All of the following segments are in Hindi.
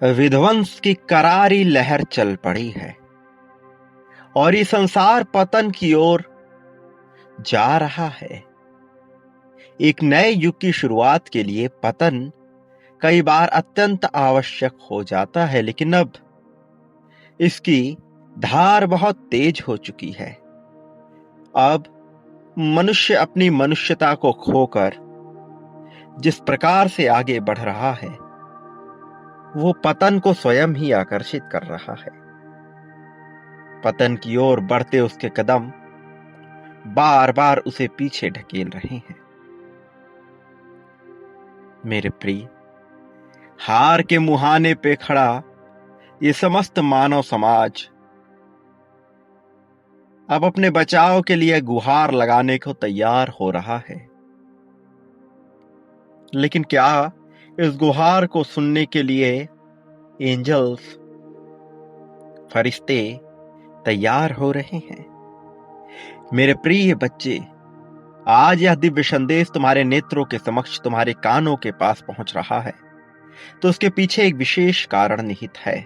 विध्वंस की करारी लहर चल पड़ी है और ये संसार पतन की ओर जा रहा है। एक नए युग की शुरुआत के लिए पतन कई बार अत्यंत आवश्यक हो जाता है, लेकिन अब इसकी धार बहुत तेज हो चुकी है। अब मनुष्य अपनी मनुष्यता को खोकर जिस प्रकार से आगे बढ़ रहा है, वो पतन को स्वयं ही आकर्षित कर रहा है। पतन की ओर बढ़ते उसके कदम बार बार उसे पीछे ढकेल रहे हैं। मेरे प्रिय, हार के मुहाने पे खड़ा ये समस्त मानव समाज अब अपने बचाव के लिए गुहार लगाने को तैयार हो रहा है। लेकिन क्या इस गुहार को सुनने के लिए एंजल्स, फरिश्ते तैयार हो रहे हैं? मेरे प्रिय बच्चे, आज यह दिव्य संदेश तुम्हारे नेत्रों के समक्ष, तुम्हारे कानों के पास पहुंच रहा है, तो उसके पीछे एक विशेष कारण निहित है।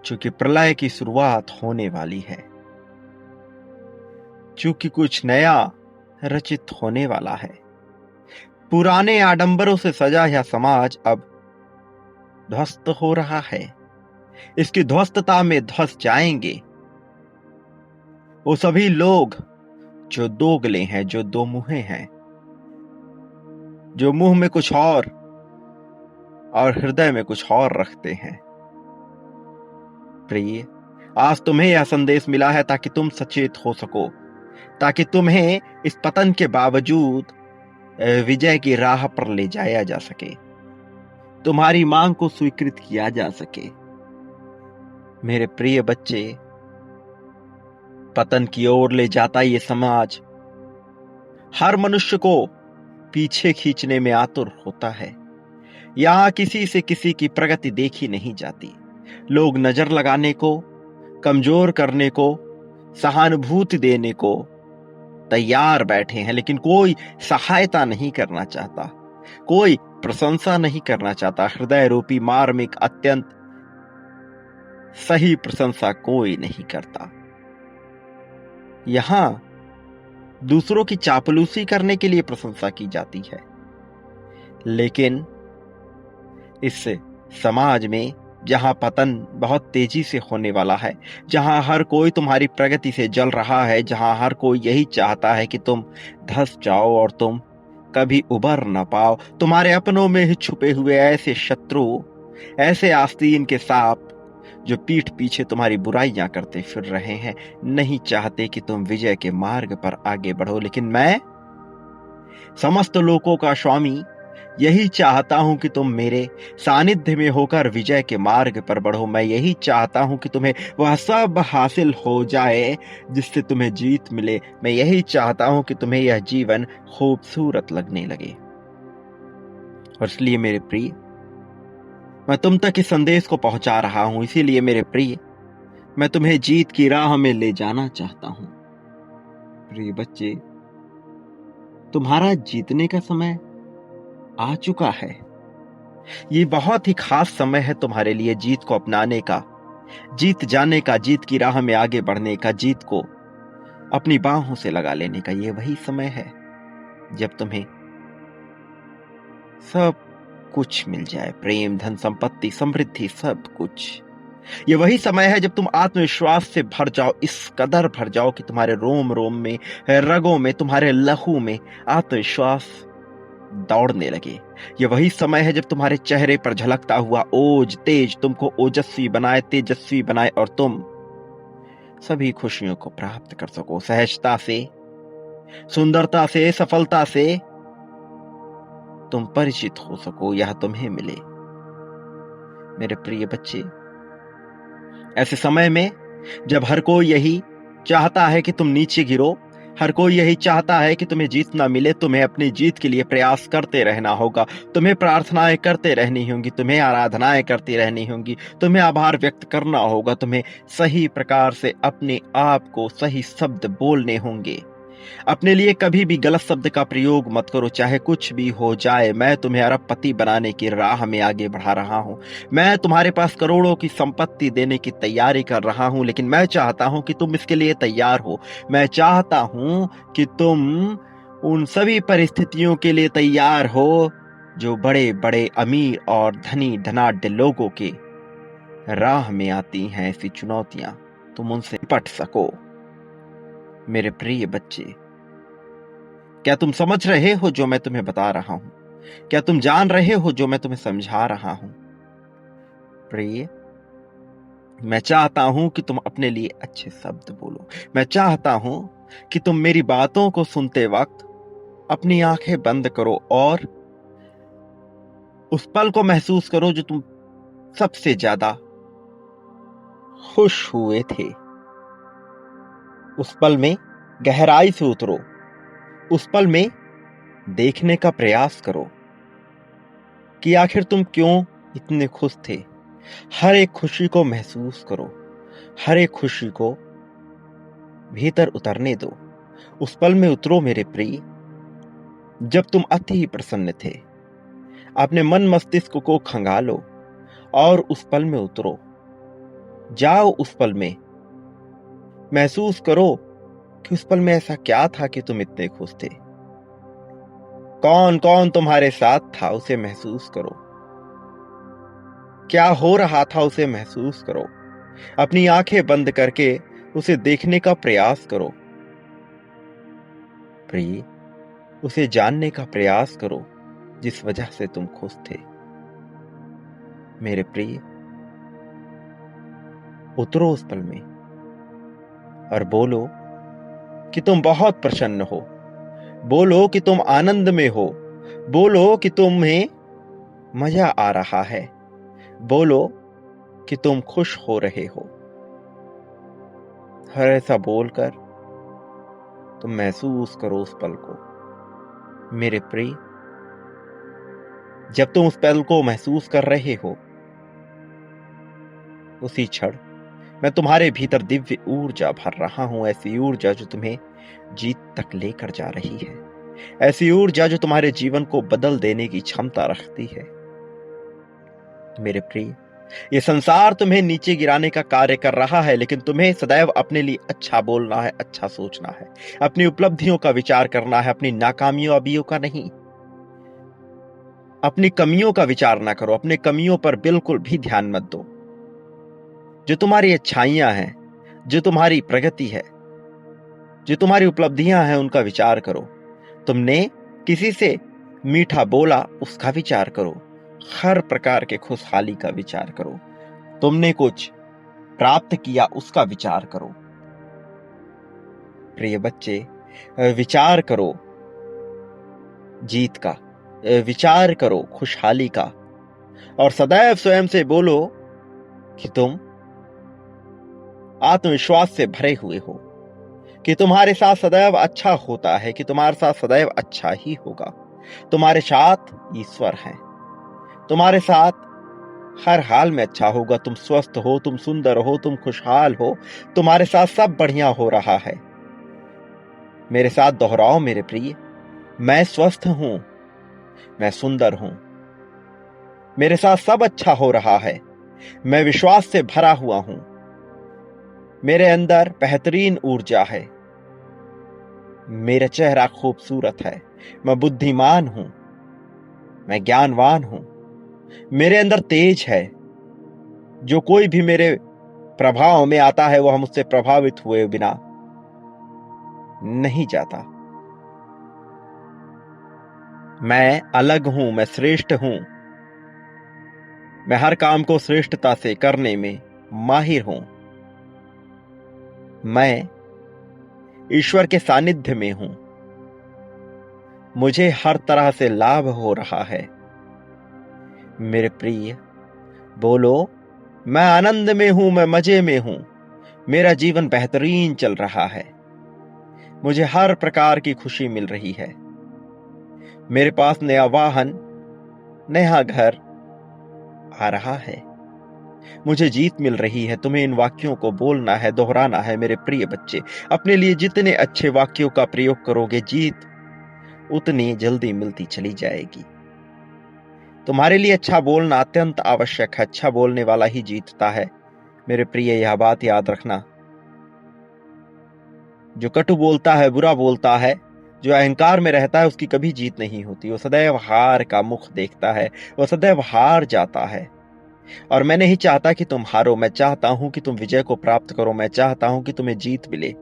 चूंकि प्रलय की शुरुआत होने वाली है, चूंकि कुछ नया रचित होने वाला है। पुराने आडंबरों से सजा यह समाज अब ध्वस्त हो रहा है। इसकी ध्वस्तता में धंस जाएंगे वो सभी लोग जो दोगले हैं, जो दो मुहे हैं, जो मुंह में कुछ और हृदय में कुछ और रखते हैं। प्रिय, आज तुम्हें यह संदेश मिला है ताकि तुम सचेत हो सको, ताकि तुम्हें इस पतन के बावजूद विजय की राह पर ले जाया जा सके, तुम्हारी मांग को स्वीकृत किया जा सके। मेरे प्रिय बच्चे, पतन की ओर ले जाता ये समाज हर मनुष्य को पीछे खींचने में आतुर होता है। यहां किसी से किसी की प्रगति देखी नहीं जाती। लोग नजर लगाने को, कमजोर करने को, सहानुभूति देने को तैयार बैठे हैं, लेकिन कोई सहायता नहीं करना चाहता, कोई प्रशंसा नहीं करना चाहता। हृदय रूपी मार्मिक अत्यंत सही प्रशंसा कोई नहीं करता। यहां दूसरों की चापलूसी करने के लिए प्रशंसा की जाती है, लेकिन इस समाज में जहां पतन बहुत तेजी से होने वाला है, जहां हर कोई तुम्हारी प्रगति से जल रहा है, जहां हर कोई यही चाहता है कि तुम धंस जाओ और तुम कभी उबर न पाओ, तुम्हारे अपनों में ही छुपे हुए ऐसे शत्रु, ऐसे आस्तीन के सांप जो पीठ पीछे तुम्हारी बुराइयां करते फिर रहे हैं, नहीं चाहते कि तुम विजय के मार्ग पर आगे बढ़ो। लेकिन मैं, समस्त लोकों का स्वामी, यही चाहता हूं कि तुम मेरे सानिध्य में होकर विजय के मार्ग पर बढ़ो। मैं यही चाहता हूं कि तुम्हें वह सब हासिल हो जाए जिससे तुम्हें जीत मिले। मैं यही चाहता हूं कि तुम्हें यह जीवन खूबसूरत लगने लगे। और इसलिए मेरे प्रिय, मैं तुम तक इस संदेश को पहुंचा रहा हूं। इसीलिए मेरे प्रिय, मैं तुम्हें जीत की राह में ले जाना चाहता हूं। प्रिय बच्चे, तुम्हारा जीतने का समय आ चुका है। ये बहुत ही खास समय है तुम्हारे लिए जीत को अपनाने का, जीत जाने का, जीत की राह में आगे बढ़ने का, जीत को अपनी बाहों से लगा लेने का। ये वही समय है जब तुम्हें सब कुछ मिल जाए, प्रेम, धन, संपत्ति, समृद्धि, सब कुछ। ये वही समय है जब तुम आत्मविश्वास से भर जाओ, इस कदर भर जाओ कि तुम्हारे रोम रोम में, रगों में, तुम्हारे लहू में आत्मविश्वास दौड़ने लगे। ये वही समय है जब तुम्हारे चेहरे पर झलकता हुआ ओज तेज तुमको ओजस्वी बनाए, तेजस्वी बनाए और तुम सभी खुशियों को प्राप्त कर सको। सहजता से, सुंदरता से, सफलता से तुम परिचित हो सको, यह तुम्हें मिले। मेरे प्रिय बच्चे, ऐसे समय में जब हर कोई यही चाहता है कि तुम नीचे गिरो, हर कोई यही चाहता है कि तुम्हें जीत ना मिले, तुम्हें अपनी जीत के लिए प्रयास करते रहना होगा, तुम्हें प्रार्थनाएं करते रहनी होंगी, तुम्हें आराधनाएं करती रहनी होंगी, तुम्हें आभार व्यक्त करना होगा, तुम्हें सही प्रकार से अपने आप को सही शब्द बोलने होंगे। अपने लिए कभी भी गलत शब्द का प्रयोग मत करो, चाहे कुछ भी हो जाए। मैं तुम्हें अरबपति बनाने की राह में आगे बढ़ा रहा हूं। मैं तुम्हारे पास करोड़ों की संपत्ति देने की तैयारी कर रहा हूं, लेकिन मैं चाहता हूं कि तुम इसके लिए तैयार हो। मैं चाहता हूं कि तुम उन सभी परिस्थितियों के लिए तैयार हो जो बड़े बड़े अमीर और धनी धनाढ्य लोगों के राह में आती हैं। ऐसी चुनौतियां तुम उनसे निपट सको। मेरे प्रिय बच्चे, क्या तुम समझ रहे हो जो मैं तुम्हें बता रहा हूं? क्या तुम जान रहे हो जो मैं तुम्हें समझा रहा हूं? प्रिय, मैं चाहता हूं कि तुम अपने लिए अच्छे शब्द बोलो। मैं चाहता हूं कि तुम मेरी बातों को सुनते वक्त अपनी आंखें बंद करो और उस पल को महसूस करो जो तुम सबसे ज्यादा खुश हुए थे। उस पल में गहराई से उतरो। उस पल में देखने का प्रयास करो कि आखिर तुम क्यों इतने खुश थे। हर एक खुशी को महसूस करो, हर एक खुशी को भीतर उतरने दो। उस पल में उतरो मेरे प्रिय, जब तुम अति ही प्रसन्न थे। अपने मन मस्तिष्क को खंगालो और उस पल में उतरो। जाओ उस पल में, महसूस करो कि उस पल में ऐसा क्या था कि तुम इतने खुश थे। कौन कौन तुम्हारे साथ था उसे महसूस करो। क्या हो रहा था उसे महसूस करो। अपनी आंखें बंद करके उसे देखने का प्रयास करो। प्रिय, उसे जानने का प्रयास करो जिस वजह से तुम खुश थे। मेरे प्रिय, उतरो उस पल में और बोलो कि तुम बहुत प्रसन्न हो। बोलो कि तुम आनंद में हो। बोलो कि तुम्हें मजा आ रहा है। बोलो कि तुम खुश हो रहे हो। हर ऐसा बोलकर तुम महसूस करो उस पल को। मेरे प्रिय, जब तुम उस पल को महसूस कर रहे हो, उसी क्षण मैं तुम्हारे भीतर दिव्य ऊर्जा भर रहा हूं। ऐसी ऊर्जा जो तुम्हें जीत तक लेकर जा रही है। ऐसी ऊर्जा जो तुम्हारे जीवन को बदल देने की क्षमता रखती है। मेरे प्रिय, ये संसार तुम्हें नीचे गिराने का कार्य कर रहा है, लेकिन तुम्हें सदैव अपने लिए अच्छा बोलना है, अच्छा सोचना है। अपनी उपलब्धियों का विचार करना है, अपनी नाकामयाबियों का नहीं। अपनी कमियों का विचार ना करो। अपनी कमियों पर बिल्कुल भी ध्यान मत दो। जो तुम्हारी अच्छाइयां हैं, जो तुम्हारी प्रगति है, जो तुम्हारी उपलब्धियां हैं, उनका विचार करो। तुमने किसी से मीठा बोला, उसका विचार करो। हर प्रकार के खुशहाली का विचार करो। तुमने कुछ प्राप्त किया, उसका विचार करो। प्रिय बच्चे, विचार करो जीत का, विचार करो खुशहाली का, और सदैव स्वयं से बोलो कि तुम आत्मविश्वास से भरे हुए हो, कि तुम्हारे साथ सदैव अच्छा होता है, कि तुम्हारे साथ सदैव अच्छा ही होगा। तुम्हारे साथ ईश्वर है। तुम्हारे साथ हर हाल में अच्छा होगा। तुम स्वस्थ हो, तुम सुंदर हो, तुम खुशहाल हो, तुम्हारे साथ सब बढ़िया हो रहा है। मेरे साथ दोहराओ मेरे प्रिय, मैं स्वस्थ हूं, मैं सुंदर हूं, मेरे साथ सब अच्छा हो रहा है, मैं विश्वास से भरा हुआ हूं, मेरे अंदर बेहतरीन ऊर्जा है, मेरा चेहरा खूबसूरत है, मैं बुद्धिमान हूं, मैं ज्ञानवान हूं, मेरे अंदर तेज है। जो कोई भी मेरे प्रभाव में आता है, वह मुझसे प्रभावित हुए बिना नहीं जाता। मैं अलग हूं, मैं श्रेष्ठ हूं, मैं हर काम को श्रेष्ठता से करने में माहिर हूं। मैं ईश्वर के सानिध्य में हूं, मुझे हर तरह से लाभ हो रहा है। मेरे प्रिय, बोलो, मैं आनंद में हूं, मैं मजे में हूं, मेरा जीवन बेहतरीन चल रहा है, मुझे हर प्रकार की खुशी मिल रही है। मेरे पास नया वाहन, नया घर आ रहा है, मुझे जीत मिल रही है। तुम्हें इन वाक्यों को बोलना है, दोहराना है। मेरे प्रिय बच्चे, अपने लिए जितने अच्छे वाक्यों का प्रयोग करोगे, जीत उतनी जल्दी मिलती चली जाएगी। तुम्हारे लिए अच्छा बोलना अत्यंत आवश्यक है। अच्छा बोलने वाला ही जीतता है। मेरे प्रिय, यह बात याद रखना। जो कटु बोलता है, बुरा बोलता है, जो अहंकार में रहता है, उसकी कभी जीत नहीं होती। वो सदैव हार का मुख देखता है, वो सदैव हार जाता है। और मैं नहीं चाहता कि तुम हारो। मैं चाहता हूं कि तुम विजय को प्राप्त करो। मैं चाहता हूं कि तुम्हें जीत मिले,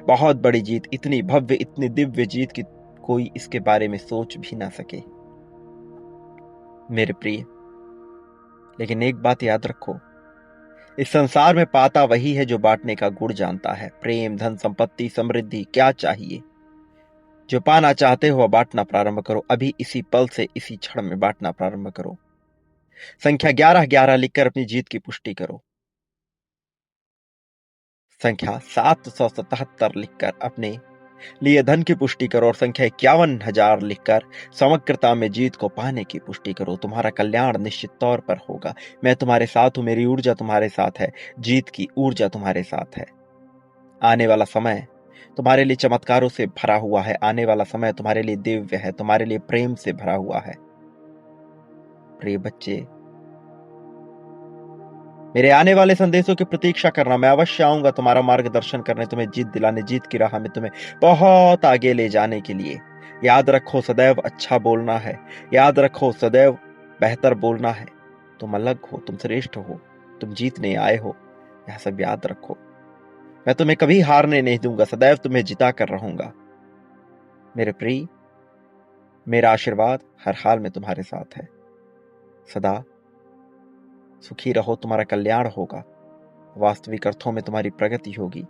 बहुत बड़ी जीत, इतनी भव्य, इतनी दिव्य जीत कि कोई इसके बारे में सोच भी ना सके। मेरे प्रिय, लेकिन एक बात याद रखो, इस संसार में पाता वही है जो बांटने का गुण जानता है। प्रेम, धन, संपत्ति, समृद्धि, क्या चाहिए? जो पाना चाहते हो वह बांटना प्रारंभ करो। अभी इसी पल से, इसी क्षण में बांटना प्रारंभ करो। संख्या 1111 लिखकर अपनी जीत की पुष्टि करो। संख्या 777 लिखकर अपने लिए धन की पुष्टि करो। और संख्या 51,000 लिखकर समग्रता में जीत को पाने की पुष्टि करो। तुम्हारा कल्याण निश्चित तौर पर होगा। मैं तुम्हारे साथ हूं। मेरी ऊर्जा तुम्हारे साथ है। जीत की ऊर्जा तुम्हारे साथ है। आने वाला समय तुम्हारे लिए चमत्कारों से भरा हुआ है। आने वाला समय तुम्हारे लिए दिव्य है, तुम्हारे लिए प्रेम से भरा हुआ है। प्रिय बच्चे, मेरे आने वाले संदेशों की प्रतीक्षा करना। मैं अवश्य आऊंगा तुम्हारा मार्गदर्शन करने, तुम्हें जीत दिलाने, जीत की राह में तुम्हें बहुत आगे ले जाने के लिए। याद रखो, सदैव अच्छा बोलना है। याद रखो, सदैव बेहतर बोलना है। तुम अलग हो, तुम श्रेष्ठ हो, तुम जीतने आए हो। यह सब याद रखो। मैं तुम्हें कभी हारने नहीं दूंगा, सदैव तुम्हें जिता कर रहूंगा। मेरे प्रिय, मेरा आशीर्वाद हर हाल में तुम्हारे साथ है। सदा सुखी रहो, तुम्हारा कल्याण होगा। वास्तविक अर्थों में तुम्हारी प्रगति होगी।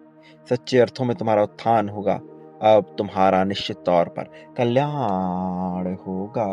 सच्चे अर्थों में तुम्हारा उत्थान होगा। अब तुम्हारा निश्चित तौर पर कल्याण होगा।